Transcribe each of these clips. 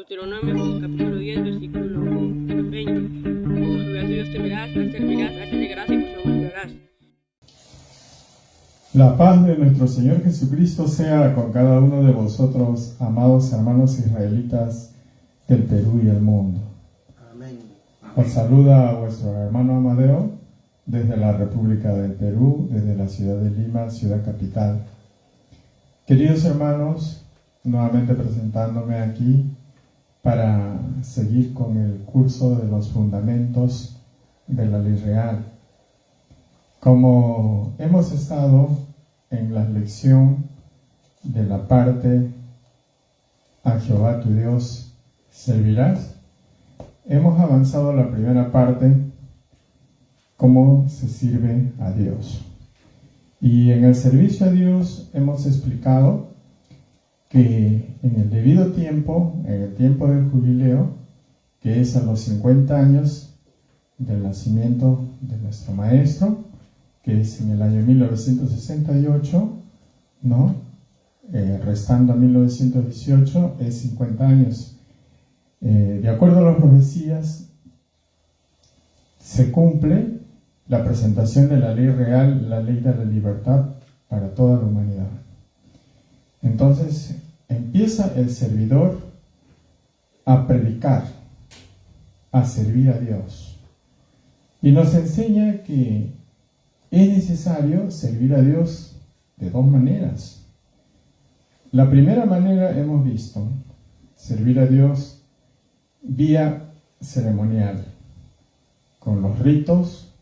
Deuteronomio capítulo 10, versículo 20. Por Jehová tu Dios temerás, a él servirás, a él te llegarás y por su nombre jurarás. La paz de nuestro Señor Jesucristo sea con cada uno de vosotros, amados hermanos israelitas del Perú y el mundo. Amén. Os saluda a vuestro hermano Amadeo desde la República del Perú, desde la ciudad de Lima, ciudad capital. Queridos hermanos, nuevamente presentándome aquí para seguir con el curso de los fundamentos de la ley real. Como hemos estado en la lección de la parte a Jehová tu Dios servirás, hemos avanzado a la primera parte, cómo se sirve a Dios. Y en el servicio a Dios hemos explicado que en el debido tiempo, en el tiempo del jubileo, que es a los 50 años del nacimiento de nuestro Maestro, que es en el año 1968, ¿no? Restando a 1918, es 50 años. De acuerdo a las profecías, se cumple la presentación de la ley real, la ley de la libertad para toda la humanidad. Entonces, empieza el servidor a predicar, a servir a Dios. Y nos enseña que es necesario servir a Dios de dos maneras. La primera manera hemos visto, servir a Dios vía ceremonial, con los ritos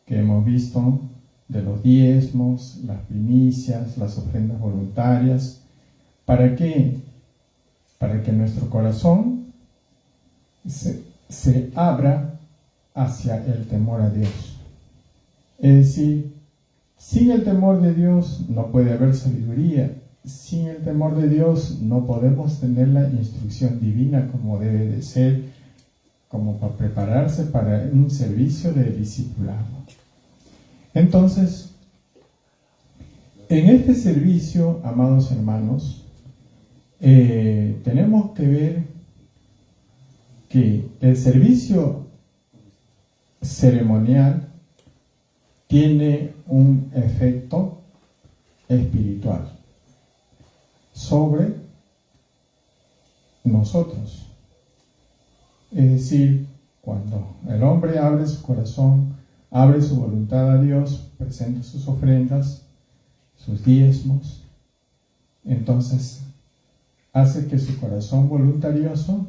que hemos visto de los diezmos, las primicias, las ofrendas voluntarias. ¿Para qué? Para que nuestro corazón se abra hacia el temor a Dios. Es decir, sin el temor de Dios no puede haber sabiduría. Sin el temor de Dios no podemos tener la instrucción divina como debe de ser, como para prepararse para un servicio de discipulado. Entonces, en este servicio, amados hermanos, tenemos que ver que el servicio ceremonial tiene un efecto espiritual sobre nosotros. Es decir, cuando el hombre abre su corazón, abre su voluntad a Dios, presenta sus ofrendas, sus diezmos, entonces hace que su corazón voluntarioso,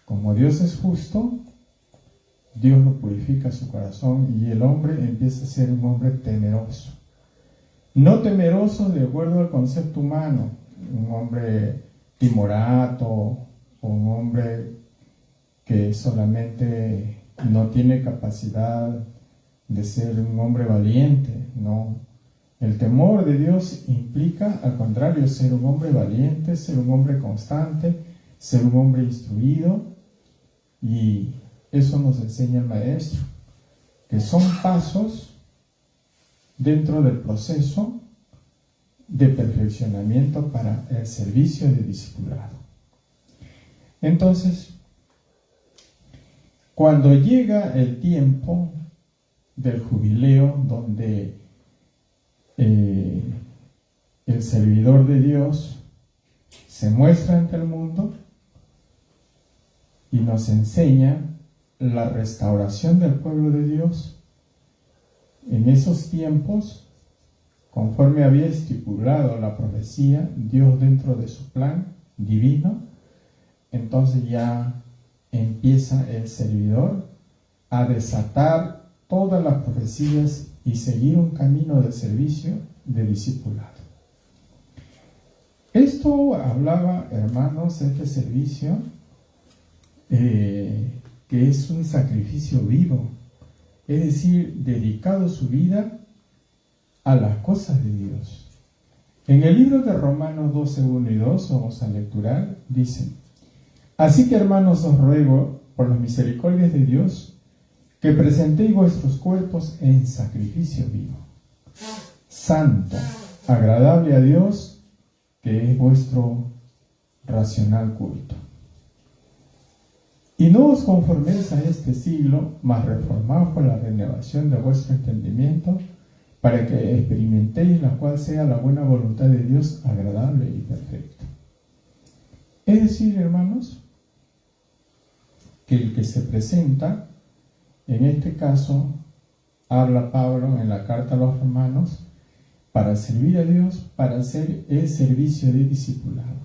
como Dios es justo, Dios lo purifica su corazón y el hombre empieza a ser un hombre temeroso. No temeroso de acuerdo al concepto humano, un hombre timorato o un hombre que solamente no tiene capacidad de ser un hombre valiente, no. El temor de Dios implica, al contrario, ser un hombre valiente, ser un hombre constante, ser un hombre instruido, y eso nos enseña el Maestro, que son pasos dentro del proceso de perfeccionamiento para el servicio de discipulado. Entonces, cuando llega el tiempo del jubileo, donde el servidor de Dios se muestra ante el mundo y nos enseña la restauración del pueblo de Dios, en esos tiempos, conforme había estipulado la profecía, Dios dentro de su plan divino, entonces ya empieza el servidor a desatar todas las profecías y seguir un camino de servicio, de discipulado. Esto hablaba, hermanos, este servicio, que es un sacrificio vivo, es decir, dedicado su vida a las cosas de Dios. En el libro de Romanos 12, 1 y 2, vamos a lecturar, dice: así que, hermanos, os ruego, por las misericordias de Dios, que presentéis vuestros cuerpos en sacrificio vivo, santo, agradable a Dios, que es vuestro racional culto. Y no os conforméis a este siglo, mas reformaos por la renovación de vuestro entendimiento, para que experimentéis la cual sea la buena voluntad de Dios, agradable y perfecta. Es decir, hermanos, que el que se presenta, en este caso, habla Pablo en la carta a los Romanos, para servir a Dios, para hacer el servicio de discipulado.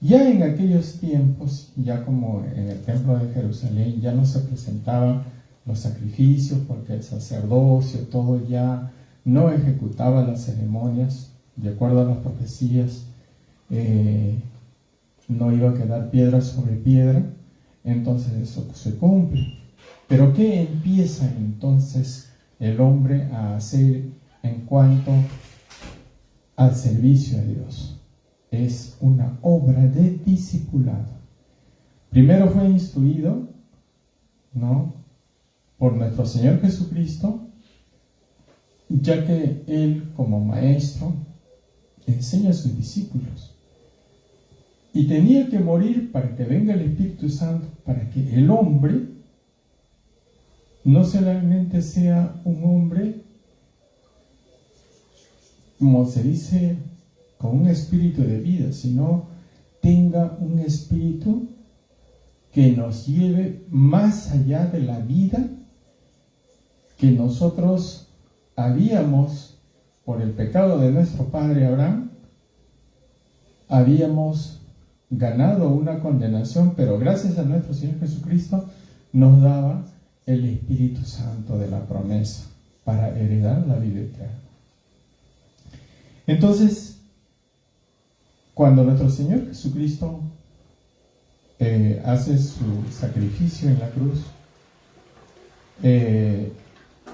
Ya en aquellos tiempos, ya como en el templo de Jerusalén, ya no se presentaban los sacrificios porque el sacerdocio, todo ya no ejecutaba las ceremonias, de acuerdo a las profecías, no iba a quedar piedra sobre piedra, entonces eso se cumple. Pero ¿qué empieza entonces el hombre a hacer en cuanto al servicio a Dios? Es una obra de discipulado. Primero fue instruido, ¿no?, por nuestro Señor Jesucristo, ya que Él, como maestro, enseña a sus discípulos. Y tenía que morir para que venga el Espíritu Santo, para que el hombre no solamente sea un hombre, como se dice, con un espíritu de vida, sino tenga un espíritu que nos lleve más allá de la vida que nosotros habíamos, por el pecado de nuestro padre Abraham, habíamos ganado una condenación, pero gracias a nuestro Señor Jesucristo nos daba el Espíritu Santo de la promesa para heredar la vida eterna. Entonces, cuando nuestro Señor Jesucristo hace su sacrificio en la cruz,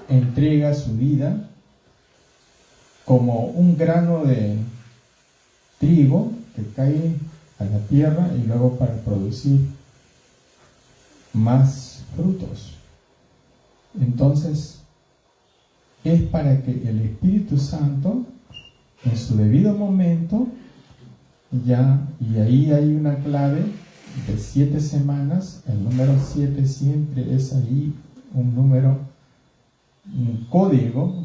entrega su vida como un grano de trigo que cae a la tierra y luego para producir más frutos. Entonces, es para que el Espíritu Santo, en su debido momento, ya, y ahí hay una clave de 7 semanas, el número 7 siempre es ahí un número, un código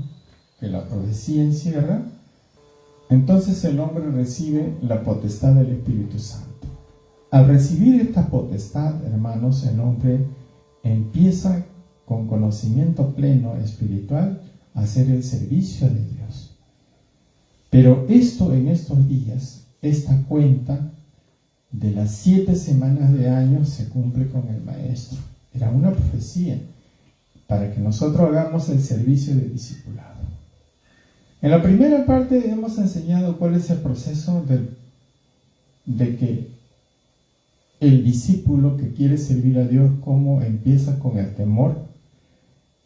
que la profecía encierra. Entonces el hombre recibe la potestad del Espíritu Santo. Al recibir esta potestad, hermanos, el hombre empieza con conocimiento pleno espiritual a hacer el servicio de Dios. Pero esto en estos días, esta cuenta de las 7 semanas de año se cumple con el Maestro. Era una profecía para que nosotros hagamos el servicio de discipulado. En la primera parte hemos enseñado cuál es el proceso de que el discípulo que quiere servir a Dios, cómo empieza con el temor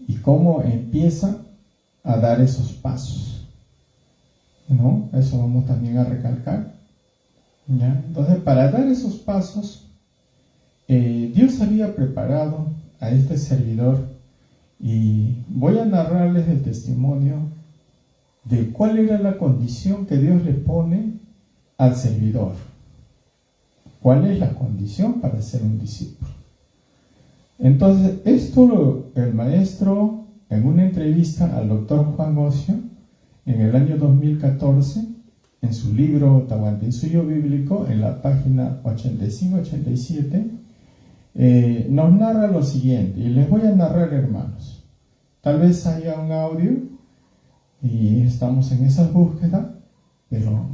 y cómo empieza a dar esos pasos, ¿no? Eso vamos también a recalcar, ¿ya? Entonces, para dar esos pasos, Dios había preparado a este servidor, y voy a narrarles el testimonio de cuál era la condición que Dios le pone al servidor. ¿Cuál es la condición para ser un discípulo? Entonces, esto el maestro, en una entrevista al doctor Juan Ocio, en el año 2014, en su libro Tahuantinsuyo Bíblico, en la página 85-87, nos narra lo siguiente, y les voy a narrar, hermanos. Tal vez haya un audio, y estamos en esa búsqueda, pero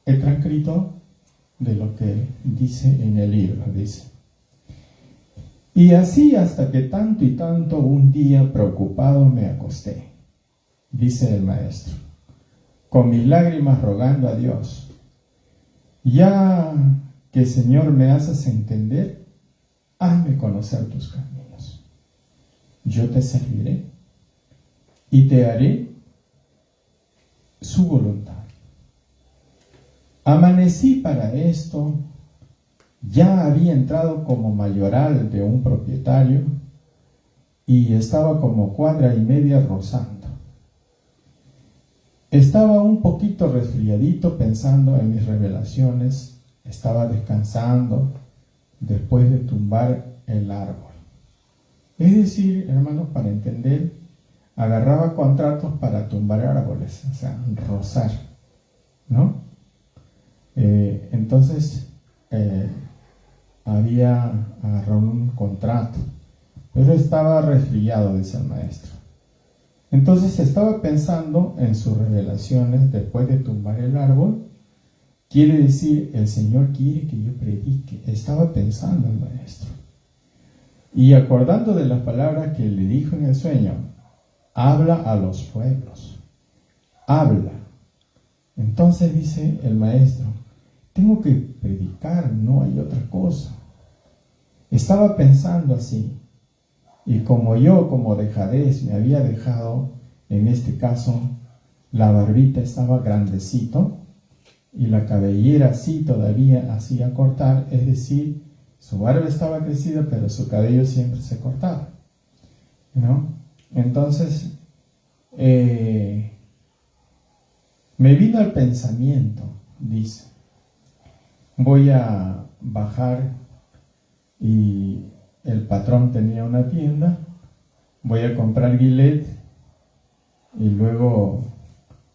he transcrito de lo que dice en el libro. Dice: y así hasta que tanto y tanto un día preocupado me acosté, dice el maestro, con mis lágrimas rogando a Dios: ya que, Señor, me haces entender, hazme conocer tus caminos. Yo te serviré y te haré su voluntad. Amanecí para esto, ya había entrado como mayoral de un propietario y estaba como 1.25 cuadras rozando. Estaba un poquito resfriadito pensando en mis revelaciones, estaba descansando, después de tumbar el árbol. Es decir, hermanos, para entender, agarraba contratos para tumbar árboles, o sea, rozar, ¿no? Entonces, había agarrado un contrato, pero estaba resfriado, dice el maestro. Entonces estaba pensando en sus revelaciones después de tumbar el árbol. Quiere decir, el Señor quiere que yo predique. Estaba pensando el maestro. Y acordando de las palabras que le dijo en el sueño, habla a los pueblos. Habla. Entonces dice el maestro, tengo que predicar, no hay otra cosa. Estaba pensando así. Y como yo, como dejadez, me había dejado, en este caso, la barbita estaba grandecito y la cabellera sí todavía hacía cortar, es decir, su barba estaba crecida, pero su cabello siempre se cortaba, ¿no? Entonces, me vino al pensamiento, dice, voy a bajar y el patrón tenía una tienda, voy a comprar Gillette y luego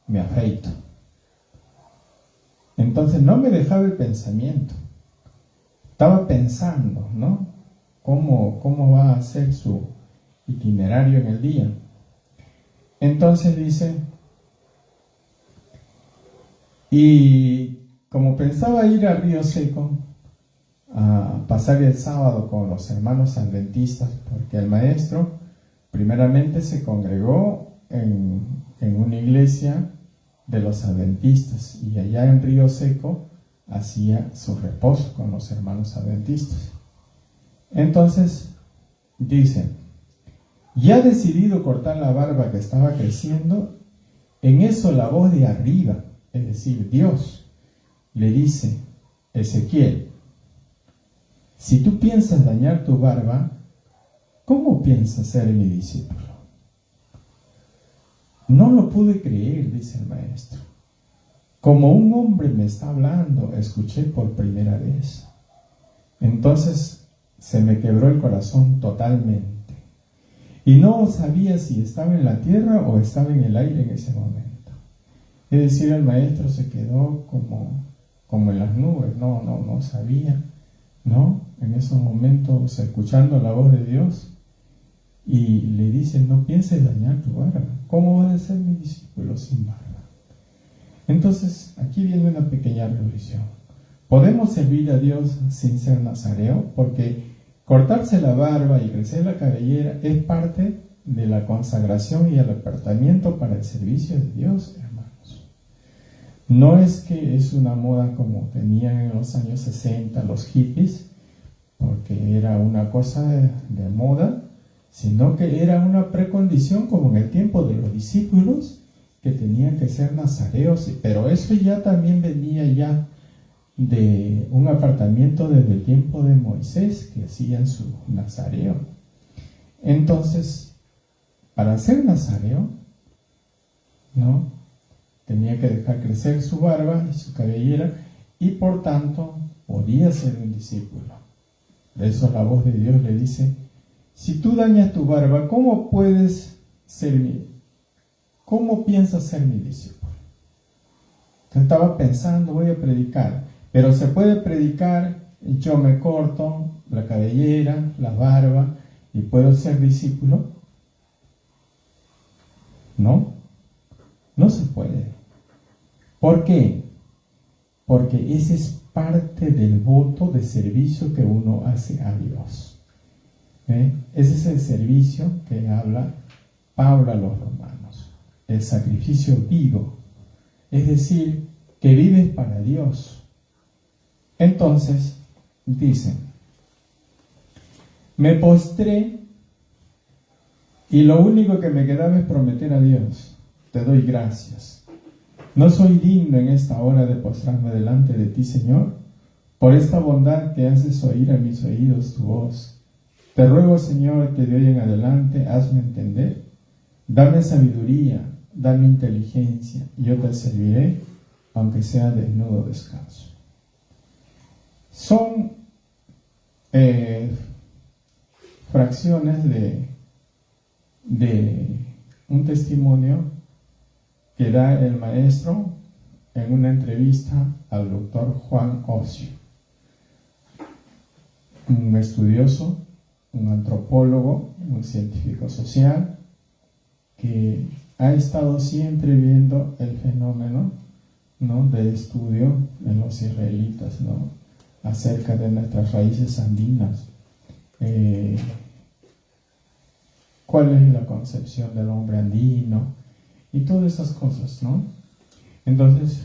me afeito. Entonces no me dejaba el pensamiento. Estaba pensando, ¿no? ¿Cómo va a ser su itinerario en el día? Entonces dice, y como pensaba ir a Río Seco, a pasar el sábado con los hermanos adventistas, porque el maestro primeramente se congregó en una iglesia de los adventistas y allá en Río Seco hacía su reposo con los hermanos adventistas. Entonces dice, ya decidido cortar la barba que estaba creciendo, en eso la voz de arriba, es decir, Dios, le dice, Ezequiel, si tú piensas dañar tu barba, ¿cómo piensas ser mi discípulo? No lo pude creer, dice el maestro. Como un hombre me está hablando, escuché por primera vez. Entonces se me quebró el corazón totalmente. Y no sabía si estaba en la tierra o estaba en el aire en ese momento. Es decir, el maestro se quedó como en las nubes, no sabía, ¿no? En esos momentos, escuchando la voz de Dios, y le dice, no pienses dañar tu barba. ¿Cómo vas a ser mi discípulo sin barba? Entonces, aquí viene una pequeña reflexión. ¿Podemos servir a Dios sin ser nazareo? Porque cortarse la barba y crecer la cabellera es parte de la consagración y el apartamiento para el servicio de Dios, hermanos. No es que es una moda como tenían en los años 60 los hippies, porque era una cosa de moda, sino que era una precondición como en el tiempo de los discípulos, que tenían que ser nazareos, pero eso ya también venía ya de un apartamiento desde el tiempo de Moisés, que hacían su nazareo. Entonces, para ser nazareo, ¿no?, tenía que dejar crecer su barba y su cabellera, y por tanto podía ser un discípulo. De eso la voz de Dios le dice, si tú dañas tu barba, ¿cómo piensas ser mi discípulo? Entonces estaba pensando, voy a predicar, pero se puede predicar, yo me corto la cabellera, la barba, y puedo ser discípulo. No se puede. ¿Por qué? Porque ese es parte del voto de servicio que uno hace a Dios. Ese es el servicio que habla Pablo a los romanos, el sacrificio vivo, es decir, que vives para Dios. Entonces, dice, me postré y lo único que me quedaba es prometer a Dios, te doy gracias. No soy digno en esta hora de postrarme delante de ti, Señor, por esta bondad que haces oír a mis oídos tu voz. Te ruego, Señor, que de hoy en adelante hazme entender, dame sabiduría, dame inteligencia, y yo te serviré, aunque sea desnudo descalzo. Son fracciones de un testimonio que da el maestro en una entrevista al doctor Juan Ocio, un estudioso, un antropólogo, un científico social, que ha estado siempre viendo el fenómeno, ¿no?, de estudio en los israelitas, ¿no?, acerca de nuestras raíces andinas. ¿Cuál es la concepción del hombre andino? Y todas esas cosas, ¿no? Entonces,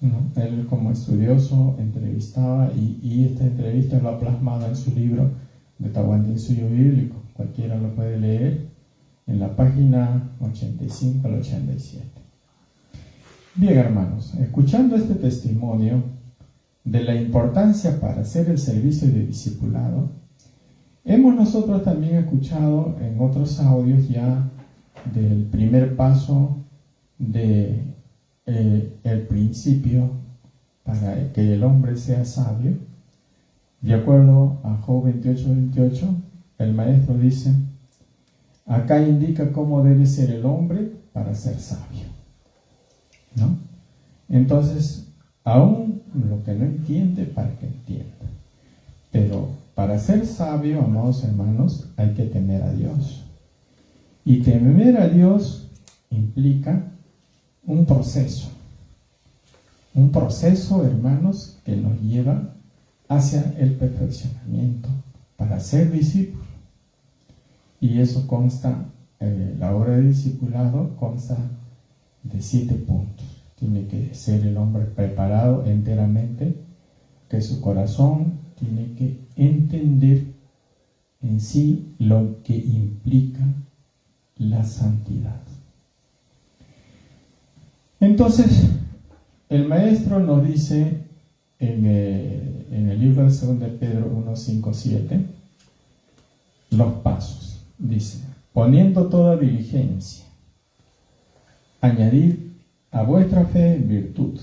¿no?, él como estudioso entrevistaba y esta entrevista lo ha plasmado en su libro de Tahuantinsuyo Bíblico. Cualquiera lo puede leer en la página 85 al 87. Bien, hermanos, escuchando este testimonio de la importancia para hacer el servicio de discipulado, hemos nosotros también escuchado en otros audios ya del primer paso de el principio para que el hombre sea sabio. De acuerdo a Job 28:28, el maestro dice: acá indica cómo debe ser el hombre para ser sabio, ¿no? Entonces, aún lo que no entiende, para que entienda. Pero para ser sabio, amados hermanos, hay que temer a Dios. Y temer a Dios implica un proceso, hermanos, que nos lleva hacia el perfeccionamiento para ser discípulos. Y eso consta, la obra de discipulado consta de 7 puntos. Tiene que ser el hombre preparado enteramente, que su corazón tiene que entender en sí lo que implica la santidad. Entonces, el maestro nos dice en el libro de 2 de Pedro 1, 5, 7, los pasos. Dice: poniendo toda diligencia, añadid a vuestra fe virtud,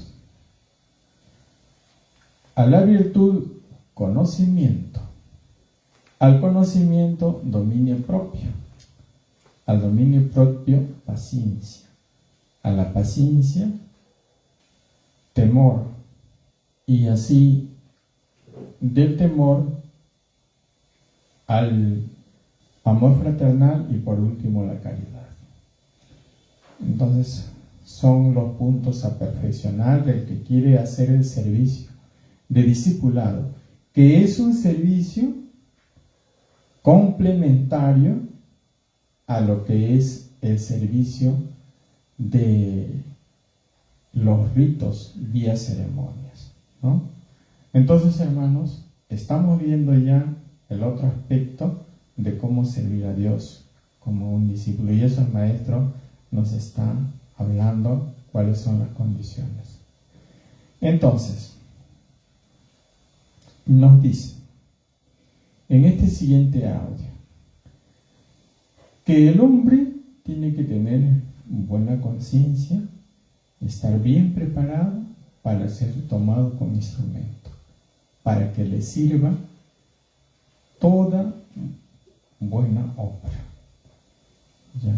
a la virtud conocimiento, al conocimiento dominio propio, al dominio propio paciencia, a la paciencia temor, y así del temor al amor fraternal y por último la caridad. Entonces son los puntos a perfeccionar del que quiere hacer el servicio de discipulado, que es un servicio complementario a lo que es el servicio de los ritos vía ceremonias, ¿no? Entonces, hermanos, estamos viendo ya el otro aspecto de cómo servir a Dios como un discípulo, y eso el maestro nos está hablando cuáles son las condiciones. Entonces, nos dice en este siguiente audio que el hombre tiene que tener buena conciencia, estar bien preparado para ser tomado como instrumento, para que le sirva toda buena obra, ¿ya?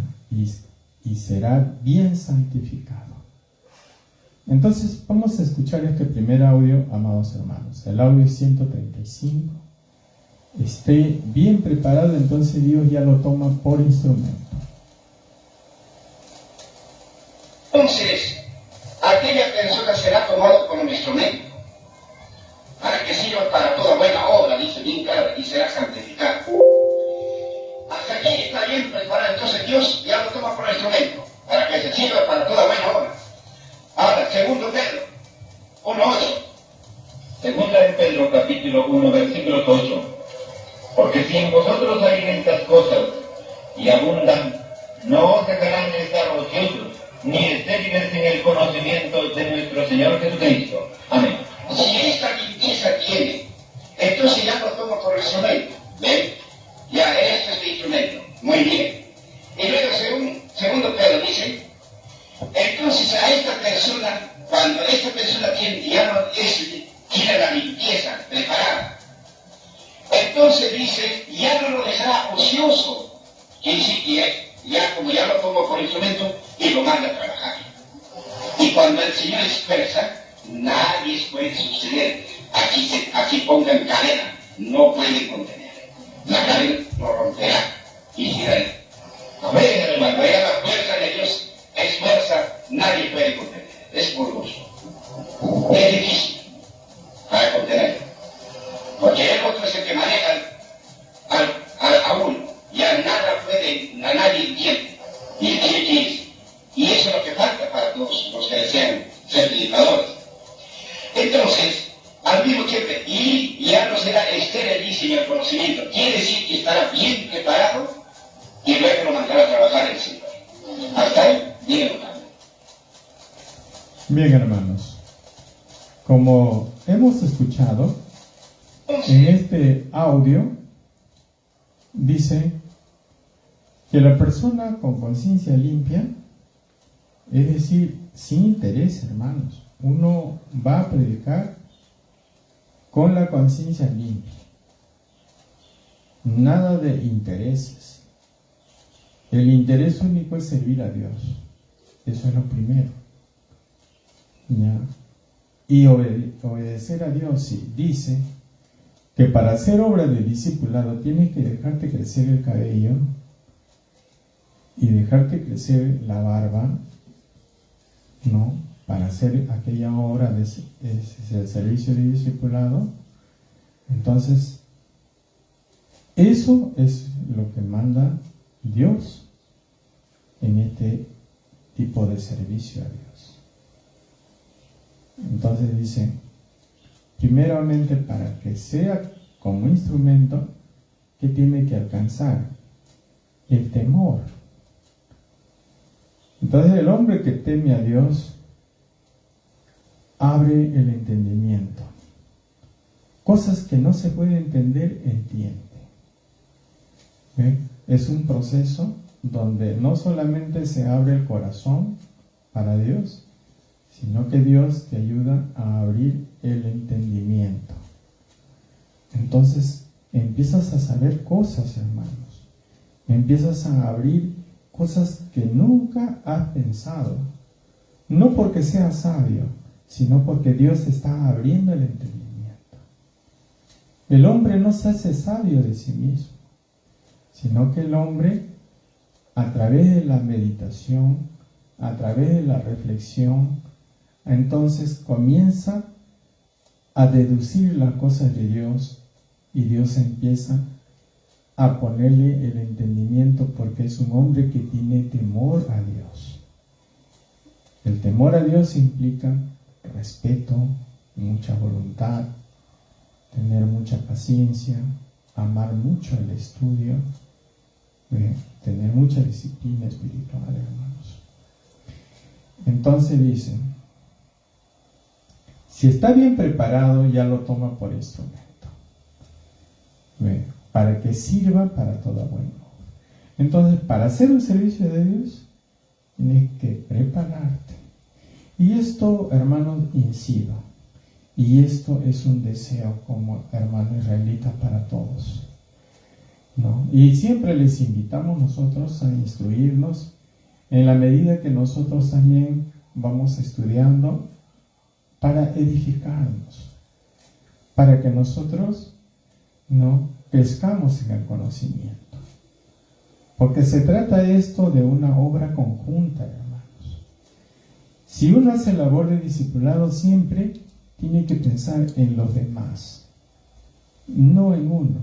Y será bien santificado. Entonces vamos a escuchar este primer audio, amados hermanos. El audio 135. Esté bien preparado, entonces Dios ya lo toma por instrumento. Entonces, aquella persona será tomada como un instrumento para que sirva para toda buena obra, dice bien claro, y será santificado. Hasta aquí está bien preparado, entonces Dios ya lo toma por instrumento para que se sirva para toda buena obra. Ahora, 2 Pedro 1:8. Segunda de Pedro, capítulo 1, versículo 8. Porque si en vosotros hay estas cosas y abundan, no os dejarán de estar ociosos, ni estériles en el conocimiento de nuestro Señor Jesucristo. Amén. Si esta limpieza tiene, entonces ya lo toma por instrumento. ¿Ven? Ya, este es el instrumento. Muy bien. Y luego, segundo Pedro dice, entonces a esta persona, cuando esta persona tiene, ya no es tiene la limpieza preparada. Entonces dice, ya no lo dejará ocioso. Quiere decir que ya como ya lo pongo por instrumento y lo manda a trabajar. Y cuando el Señor expresa, nadie puede suceder. Aquí pongan cadena, no pueden contener. La cadena lo romperá y será él. Cuando vea la fuerza de Dios, es fuerza, nadie puede contener. Es burgoso. Es difícil para contener. Porque el otro es el que maneja a uno. Ya nadie entiende. Y eso es lo que falta para todos los que desean ser predicadores. Entonces, al mismo tiempo, y ya no será esterilísimo el conocimiento. Quiere decir que estará bien preparado y luego lo mandará a trabajar el Señor. Hasta ahí, díganlo también. Bien, hermanos, como hemos escuchado, en este audio dice que la persona con conciencia limpia, es decir, sin interés, hermanos, uno va a predicar con la conciencia limpia, nada de intereses. El interés único es servir a Dios, eso es lo primero, ¿ya? Y obedecer a Dios. Sí, dice que para hacer obra de discipulado tienes que dejarte crecer el cabello y dejarte crecer la barba, ¿no? Para hacer aquella obra de servicio de discipulado. Entonces, eso es lo que manda Dios en este tipo de servicio a Dios. Entonces dice, primeramente para que sea como instrumento, ¿qué tiene que alcanzar? El temor. Entonces el hombre que teme a Dios abre el entendimiento. Cosas que no se puede entender, entiende. ¿Ven? Es un proceso donde no solamente se abre el corazón para Dios, sino que Dios te ayuda a abrir el entendimiento. Entonces empiezas a saber cosas, hermanos. Empiezas a abrir cosas que nunca has pensado. No porque seas sabio, sino porque Dios está abriendo el entendimiento. El hombre no se hace sabio de sí mismo, sino que el hombre, a través de la meditación, a través de la reflexión, entonces comienza a deducir las cosas de Dios y Dios empieza a ponerle el entendimiento porque es un hombre que tiene temor a Dios. El temor a Dios implica respeto, mucha voluntad, tener mucha paciencia, amar mucho el estudio, tener mucha disciplina espiritual, hermanos. Entonces dice, si está bien preparado, ya lo toma por instrumento, para que sirva para toda buena obra. Entonces, para hacer un servicio de Dios, tienes que prepararte. Y esto, hermanos, incido. Y esto es un deseo como hermano israelita para todos, ¿no? Y siempre les invitamos nosotros a instruirnos en la medida que nosotros también vamos estudiando para edificarnos, para que nosotros no crezcamos en el conocimiento. Porque se trata esto de una obra conjunta, hermanos. Si uno hace labor de discipulado, siempre tiene que pensar en los demás, no en uno,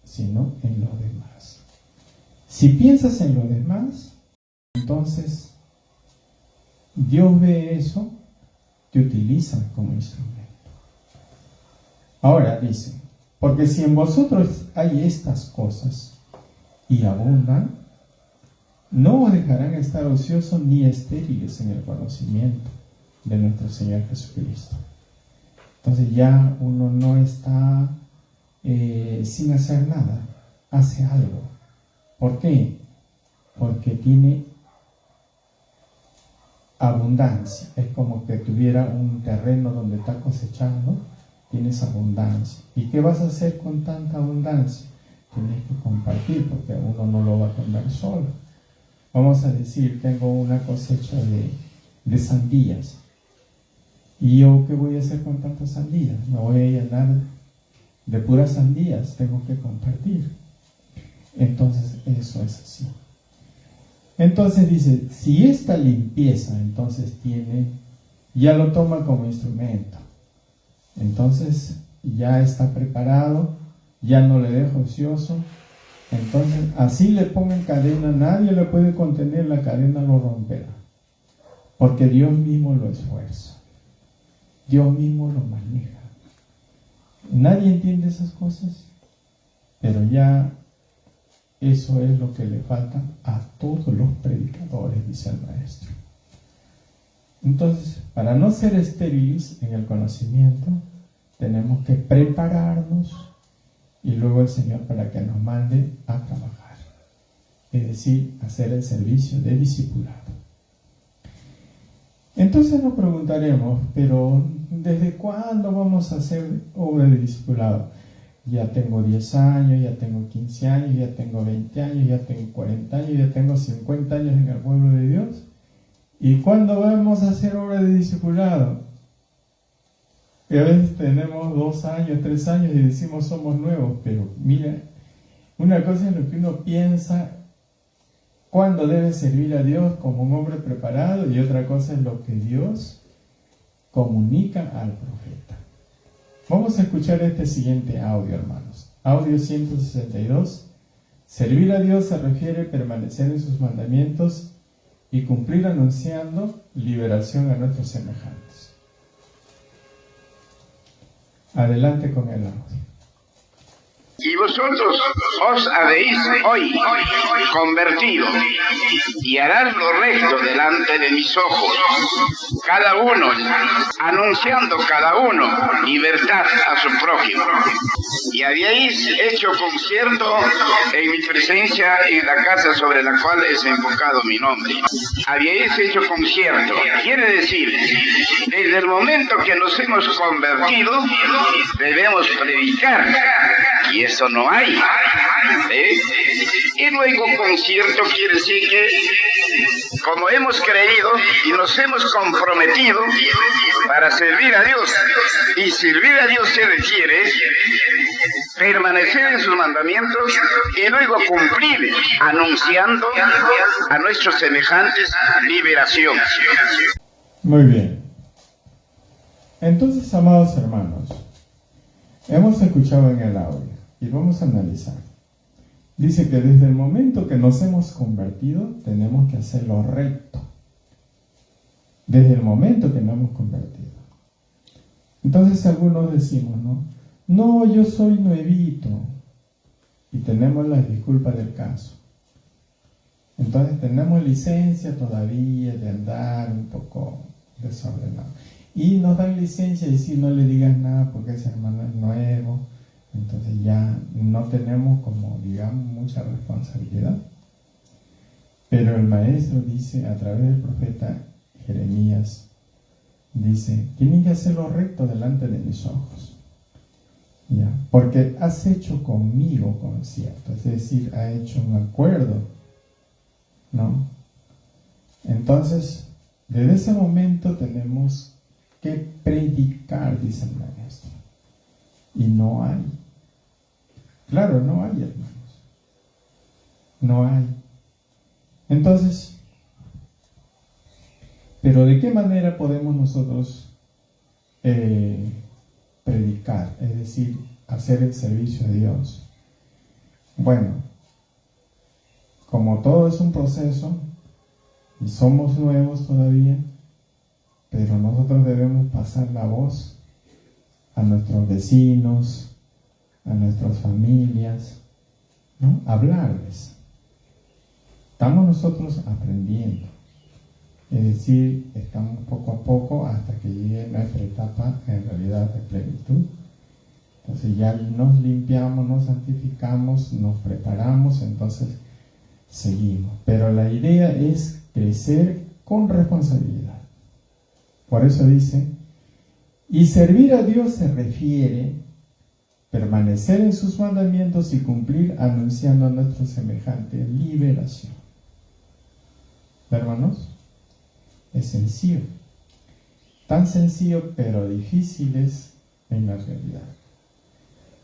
sino en los demás. Si piensas en los demás, entonces Dios ve eso, te utiliza como instrumento. Ahora dice, porque si en vosotros hay estas cosas y abundan, no os dejarán estar ociosos ni estériles en el conocimiento de nuestro Señor Jesucristo. Entonces ya uno no está sin hacer nada, hace algo. ¿Por qué? Porque tiene abundancia. Es como que tuviera un terreno donde está cosechando tienes abundancia. ¿Y qué vas a hacer con tanta abundancia? Tienes que compartir, porque uno no lo va a comer solo. Vamos a decir, tengo una cosecha de sandías. ¿Y yo qué voy a hacer con tantas sandías? Me voy a llenar de puras sandías, tengo que compartir. Entonces, eso es así. Entonces dice, si esta limpieza entonces ya lo toma como instrumento, entonces ya está preparado, ya no le deja ocioso, entonces así le pongan cadena, nadie le puede contener, la cadena lo romperá, porque Dios mismo lo esfuerza, Dios mismo lo maneja. Nadie entiende esas cosas, pero ya eso es lo que le falta a todos los predicadores, dice el maestro. Entonces, para no ser estériles en el conocimiento, tenemos que prepararnos y luego el Señor para que nos mande a trabajar, es decir, hacer el servicio de discipulado. Entonces nos preguntaremos, pero ¿desde cuándo vamos a hacer obra de discipulado? Ya tengo 10 años, ya tengo 15 años, ya tengo 20 años, ya tengo 40 años, ya tengo 50 años en el pueblo de Dios. ¿Y cuándo vamos a hacer obra de discipulado? Y a veces tenemos 2 años, 3 años y decimos somos nuevos, pero mira, una cosa es lo que uno piensa cuándo debe servir a Dios como un hombre preparado, y otra cosa es lo que Dios comunica al profeta. Vamos a escuchar este siguiente audio, hermanos. Audio 162. Servir a Dios se refiere a permanecer en sus mandamientos y cumplir anunciando liberación a nuestros semejantes. Adelante con el audio. Y vosotros os habéis hoy convertido y harás lo recto delante de mis ojos, cada uno, anunciando cada uno libertad a su prójimo. Y habíais hecho concierto en mi presencia en la casa sobre la cual es invocado mi nombre. Habíais hecho concierto, quiere decir, desde el momento que nos hemos convertido, debemos predicar. Y eso no hay. Y luego concierto quiere decir que como hemos creído y nos hemos comprometido para servir a Dios, y servir a Dios se requiere permanecer en sus mandamientos y luego cumplir anunciando a nuestros semejantes liberación. Muy bien. Entonces, amados hermanos, hemos escuchado en el audio y vamos a analizar. Dice que desde el momento que nos hemos convertido, tenemos que hacer lo recto. Desde el momento que nos hemos convertido. Entonces algunos decimos, no, yo soy nuevito. Y tenemos las disculpas del caso. Entonces tenemos licencia todavía de andar un poco desordenado. Y nos dan licencia y si no le digas nada porque ese hermano es nuevo, entonces ya no tenemos como, digamos, mucha responsabilidad. Pero el maestro dice a través del profeta Jeremías, dice, tienen que hacer lo recto delante de mis ojos. ¿Ya? Porque has hecho conmigo concierto, es decir, ha hecho un acuerdo, ¿no? Entonces, desde ese momento tenemos que predicar, dice el maestro. Y no hay. Claro, no hay, hermanos. No hay. Entonces, pero ¿de qué manera podemos nosotros predicar? Es decir, hacer el servicio a Dios. Bueno, como todo es un proceso, y somos nuevos todavía, pero nosotros debemos pasar la voz a nuestros vecinos, a nuestras familias, ¿no? Hablarles. Estamos nosotros aprendiendo. Es decir, estamos poco a poco hasta que llegue nuestra etapa en realidad de plenitud. Entonces ya nos limpiamos, nos santificamos, nos preparamos, entonces seguimos. Pero la idea es crecer con responsabilidad. Por eso dice, Y servir a Dios se refiere permanecer en sus mandamientos y cumplir anunciando a nuestro semejante liberación. Hermanos, es sencillo. Tan sencillo pero difícil es en la realidad.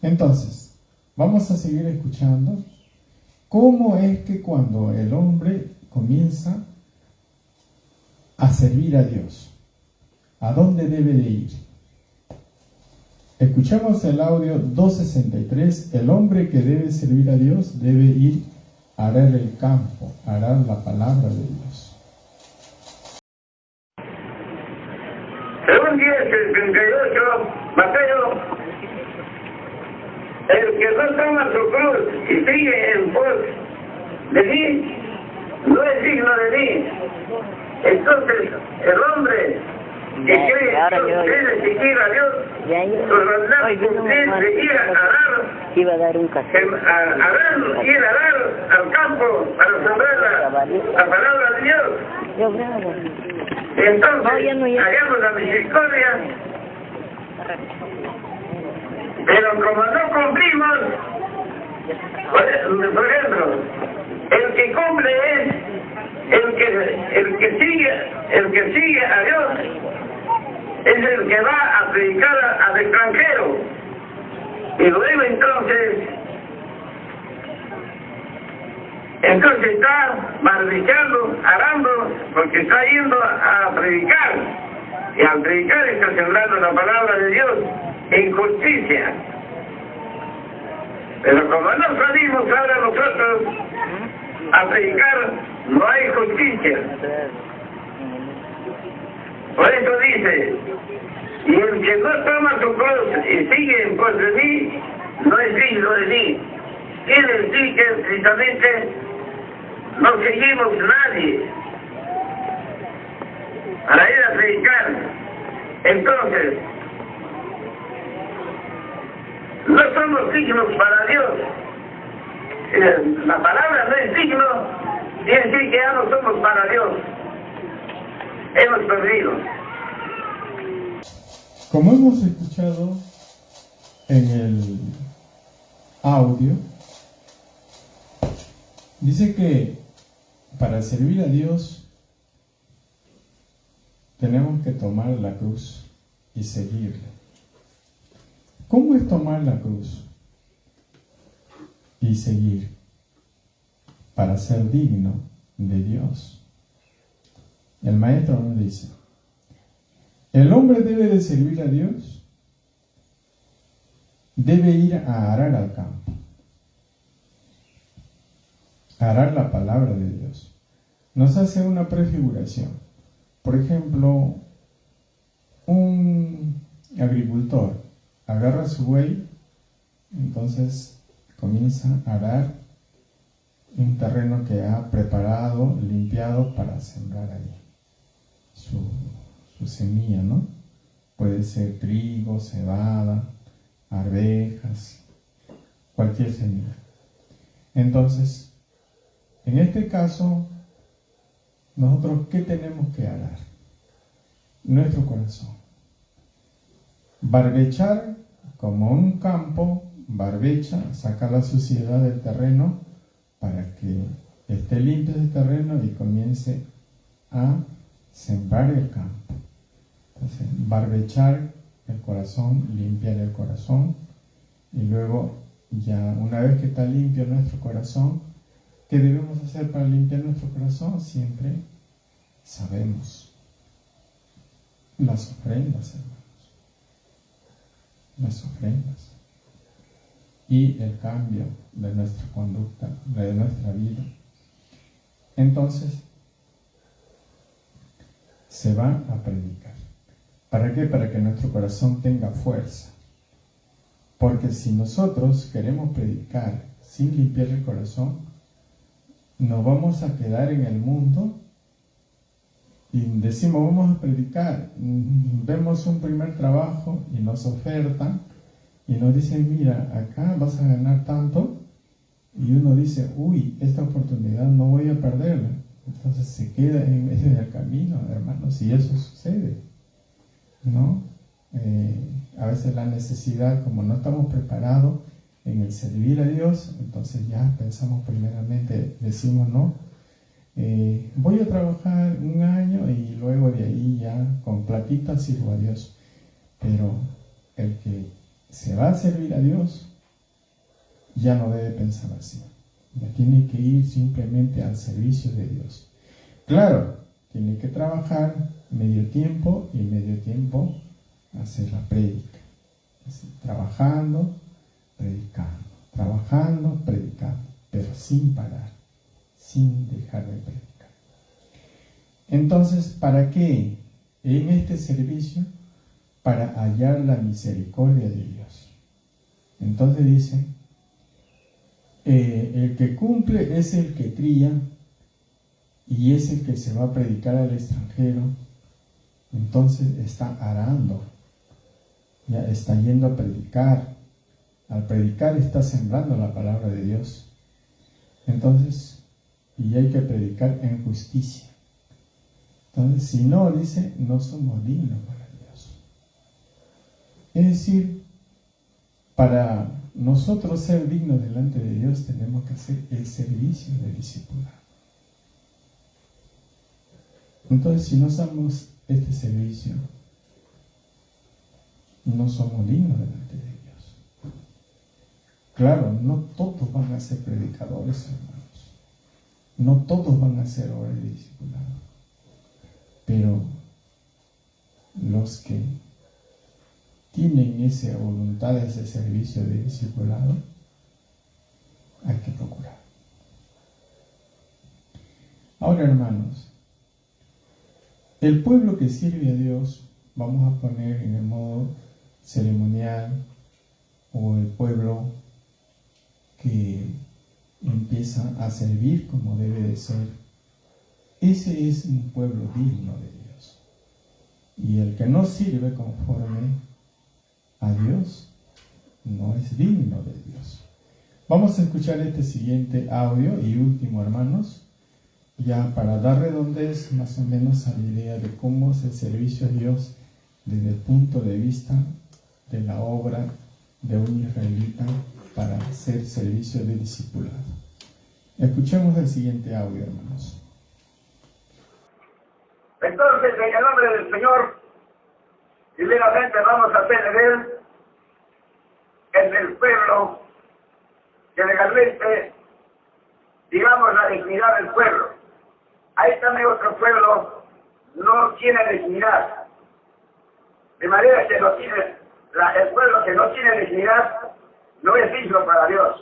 Entonces, vamos a seguir escuchando cómo es que cuando el hombre comienza a servir a Dios, ¿a dónde debe de ir? Escuchamos el audio 263. El hombre que debe servir a Dios debe ir a arar el campo, a arar la palabra de Dios. Según 10:38, Mateo, el que no toma su cruz y sigue en pos de mí, no es digno de mí. Entonces, el hombre que cree que seguir a Dios, pues mandar cumplir de ir a arar, iba a dar un café. Ir a arar al campo para sembrar la palabra de Dios. Entonces, hagamos la misericordia, pero como no cumplimos, por ejemplo, el que cumple es el que sigue a Dios, es el que va a predicar al extranjero. Y luego entonces está barbechando, arando, porque está yendo a predicar. Y al predicar está sembrando la palabra de Dios en justicia. Pero como no salimos ahora nosotros a predicar, no hay justicia. Por eso dice, y el que no toma su cruz y sigue en pos de mí, no es digno de mí. Quiere decir que precisamente no seguimos nadie para ir a predicar. Entonces, no somos dignos para Dios. La palabra no es digno, quiere decir que ya no somos para Dios. Hemos perdido. Como hemos escuchado en el audio, dice que para servir a Dios tenemos que tomar la cruz y seguirle. ¿Cómo es tomar la cruz y seguir para ser digno de Dios? El maestro nos dice, el hombre debe de servir a Dios, debe ir a arar al campo, arar la palabra de Dios. Nos hace una prefiguración. Por ejemplo, un agricultor agarra su buey, entonces comienza a arar un terreno que ha preparado, limpiado para sembrar ahí su semilla, ¿no? Puede ser trigo, cebada, arvejas, cualquier semilla. Entonces, en este caso, nosotros, ¿qué tenemos que arar? Nuestro corazón. Barbechar, como un campo, barbecha, saca la suciedad del terreno para que esté limpio ese terreno y comience a sembrar el campo. Entonces, barbechar el corazón, limpiar el corazón, y luego ya una vez que está limpio nuestro corazón, ¿qué debemos hacer para limpiar nuestro corazón? Siempre sabemos las ofrendas, hermanos, las ofrendas y el cambio de nuestra conducta, de nuestra vida. Entonces se va a predicar. ¿Para qué? Para que nuestro corazón tenga fuerza. Porque si nosotros queremos predicar sin limpiar el corazón, nos vamos a quedar en el mundo y decimos vamos a predicar, vemos un primer trabajo y nos ofertan y nos dicen, mira, acá vas a ganar tanto, y uno dice, uy, esta oportunidad no voy a perderla. Entonces se queda en medio del camino, hermanos, y eso sucede, ¿no? a veces la necesidad, como no estamos preparados en el servir a Dios, entonces ya pensamos primeramente, decimos no, voy a trabajar un año y luego de ahí ya con platita sirvo a Dios. Pero el que se va a servir a Dios ya no debe pensar así, ya tiene que ir simplemente al servicio de Dios. Claro, tiene que trabajar medio tiempo y medio tiempo hacer la prédica, así, trabajando, predicando, pero sin parar, sin dejar de predicar. Entonces, ¿para qué? En este servicio, para hallar la misericordia de Dios. Entonces dice, el que cumple es el que cría y es el que se va a predicar al extranjero. Entonces está arando, ya está yendo a predicar. Al predicar está sembrando la palabra de Dios. Entonces, y hay que predicar en justicia. Entonces, si no, dice, no somos dignos para Dios. Es decir, para nosotros ser dignos delante de Dios tenemos que hacer el servicio de discipulado. Entonces, si no hacemos este servicio, no somos dignos delante de Dios. Claro, no todos van a ser predicadores, hermanos. No todos van a hacer obra de discipulado. Pero los que tienen esa voluntad, ese servicio de discipulado, hay que procurar. Ahora, hermanos, el pueblo que sirve a Dios, vamos a poner en el modo ceremonial, o el pueblo que empieza a servir como debe de ser, ese es un pueblo digno de Dios. Y el que no sirve conforme a Dios, no es digno de Dios. Vamos a escuchar este siguiente audio y último, hermanos, ya para dar redondez más o menos a la idea de cómo es el servicio a Dios desde el punto de vista de la obra de un israelita para hacer servicio de discipulado. Escuchemos el siguiente audio, hermanos. Entonces, en el nombre del Señor, primeramente vamos a hacer de él el pueblo que legalmente, digamos, la dignidad del pueblo. Hay también otro pueblo, no tiene dignidad. De manera que no tiene, el pueblo que no tiene dignidad no es digno para Dios.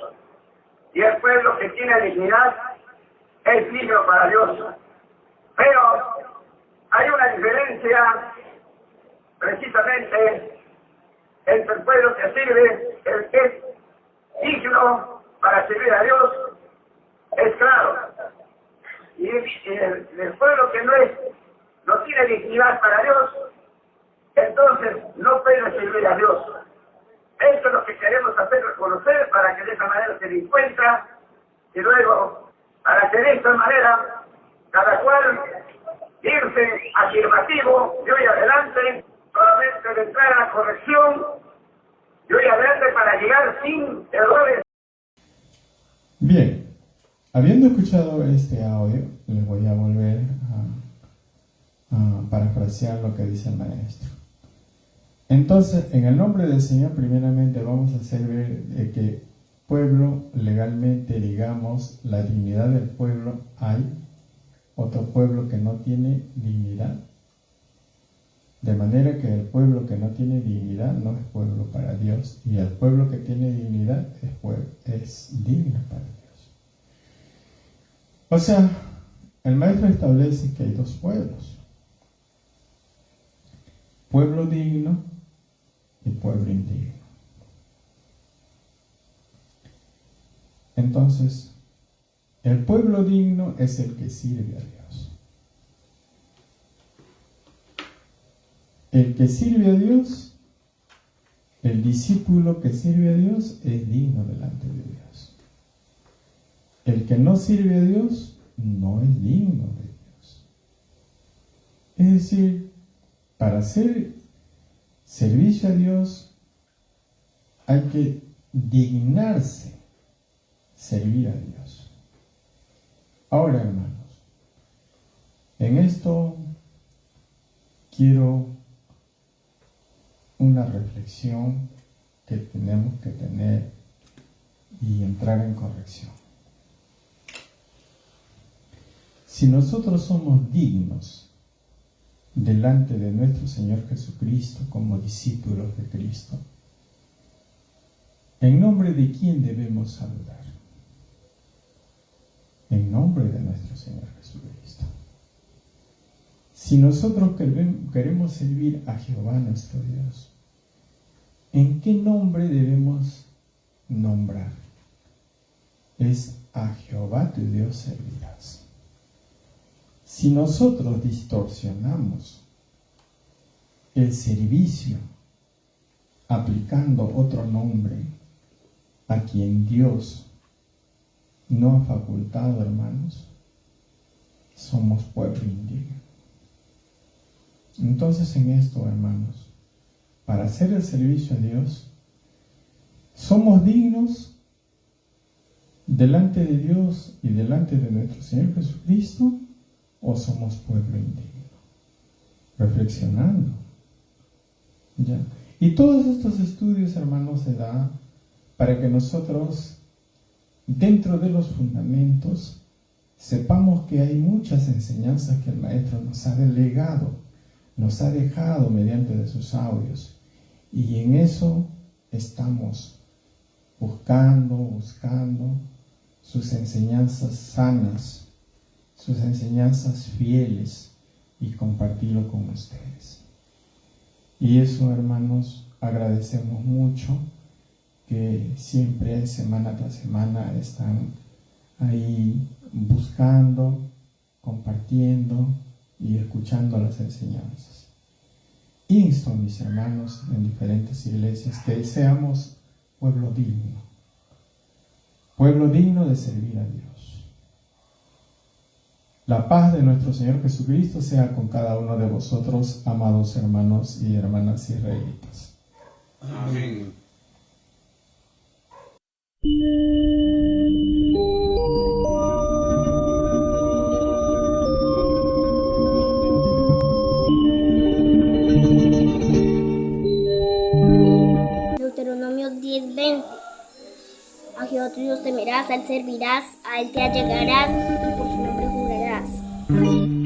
Y el pueblo que tiene dignidad es digno para Dios. Pero hay una diferencia precisamente entre el pueblo que sirve, el que es digno para servir a Dios, es claro. Y el pueblo que no tiene dignidad para Dios, entonces no puede servir a Dios. Esto es lo que queremos hacer reconocer para que de esa manera se den cuenta y luego para que de esta manera cada cual irse afirmativo y hoy adelante, solamente de entrar a la corrección y hoy adelante para llegar sin errores. Bien, habiendo escuchado este audio, les voy a volver a parafrasear lo que dice el maestro. Entonces, en el nombre del Señor, primeramente vamos a hacer ver que pueblo, legalmente, digamos, la dignidad del pueblo, hay otro pueblo que no tiene dignidad. De manera que el pueblo que no tiene dignidad no es pueblo para Dios, y el pueblo que tiene dignidad es digno para Dios. O sea, el maestro establece que hay dos pueblos: pueblo digno y pueblo indigno. Entonces, el pueblo digno es el que sirve a Dios. El que sirve a Dios, el discípulo que sirve a Dios, es digno delante de Dios. El que no sirve a Dios, no es digno de Dios. Es decir, para ser Servicio a Dios, hay que dignarse servir a Dios. Ahora, hermanos, en esto quiero una reflexión que tenemos que tener y entrar en corrección. Si nosotros somos dignos delante de nuestro Señor Jesucristo como discípulos de Cristo, ¿en nombre de quién debemos saludar? En nombre de nuestro Señor Jesucristo. Si nosotros queremos servir a Jehová nuestro Dios, ¿en qué nombre debemos nombrar? Es a Jehová tu Dios servirás. Si nosotros distorsionamos el servicio aplicando otro nombre a quien Dios no ha facultado, hermanos, somos pueblo indigno. Entonces, en esto, hermanos, para hacer el servicio a Dios, ¿somos dignos delante de Dios y delante de nuestro Señor Jesucristo o somos pueblo indigno? Reflexionando. ¿Ya? Y todos estos estudios, hermanos, se dan para que nosotros, dentro de los fundamentos, sepamos que hay muchas enseñanzas que el Maestro nos ha delegado, nos ha dejado mediante de sus audios. Y en eso estamos buscando sus enseñanzas sanas, sus enseñanzas fieles y compartirlo con ustedes. Y eso, hermanos, agradecemos mucho que siempre, semana tras semana, están ahí buscando, compartiendo y escuchando las enseñanzas. Insto a mis hermanos en diferentes iglesias que seamos pueblo digno de servir a Dios. La paz de nuestro Señor Jesucristo sea con cada uno de vosotros, amados hermanos y hermanas israelitas. Amén. Deuteronomio 10:20. A Jehová tu Dios temerás, a él servirás, a él te allegarás y por su nombre jurarás.